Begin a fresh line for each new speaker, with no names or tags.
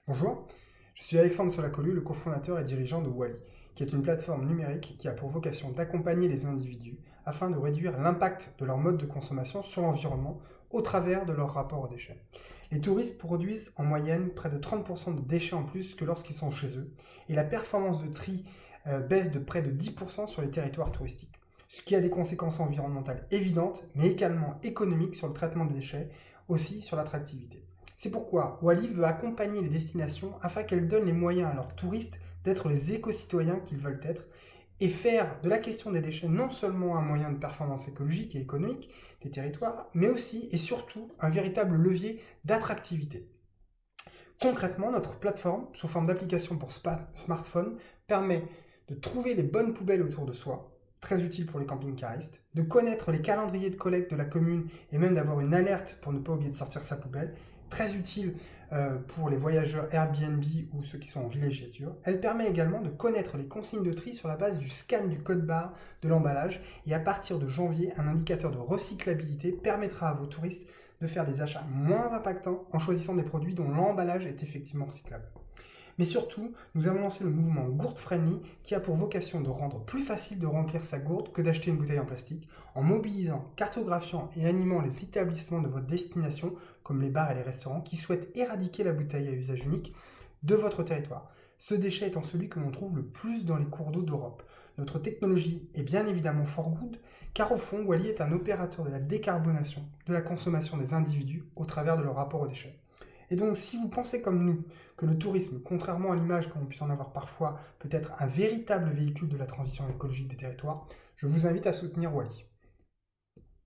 Bonjour, je suis Alexandre Solacolu, le cofondateur et dirigeant de Wally, qui est une plateforme numérique qui a pour vocation d'accompagner les individus afin de réduire l'impact de leur mode de consommation sur l'environnement au travers de leur rapport aux déchets. Les touristes produisent en moyenne près de 30% de déchets en plus que lorsqu'ils sont chez eux, et la performance de tri baisse de près de 10% sur les territoires touristiques, ce qui a des conséquences environnementales évidentes, mais également économiques sur le traitement des déchets, aussi sur l'attractivité. C'est pourquoi Wally veut accompagner les destinations afin qu'elles donnent les moyens à leurs touristes d'être les éco-citoyens qu'ils veulent être et faire de la question des déchets non seulement un moyen de performance écologique et économique des territoires, mais aussi et surtout un véritable levier d'attractivité. Concrètement, notre plateforme, sous forme d'application pour smartphone, permet de trouver les bonnes poubelles autour de soi, très utile pour les camping-caristes, de connaître les calendriers de collecte de la commune et même d'avoir une alerte pour ne pas oublier de sortir sa poubelle, très utile pour les voyageurs Airbnb ou ceux qui sont en villégiature. Elle permet également de connaître les consignes de tri sur la base du scan du code barre de l'emballage et à partir de janvier, un indicateur de recyclabilité permettra à vos touristes de faire des achats moins impactants en choisissant des produits dont l'emballage est effectivement recyclable. Mais surtout, nous avons lancé le mouvement Gourde Friendly qui a pour vocation de rendre plus facile de remplir sa gourde que d'acheter une bouteille en plastique en mobilisant, cartographiant et animant les établissements de votre destination comme les bars et les restaurants qui souhaitent éradiquer la bouteille à usage unique de votre territoire. Ce déchet étant celui que l'on trouve le plus dans les cours d'eau d'Europe. Notre technologie est bien évidemment for good, car au fond, Wally est un opérateur de la décarbonation de la consommation des individus au travers de leur rapport aux déchets. Et donc, si vous pensez comme nous que le tourisme, contrairement à l'image que l'on puisse en avoir parfois, peut être un véritable véhicule de la transition écologique des territoires, je vous invite à soutenir Wally.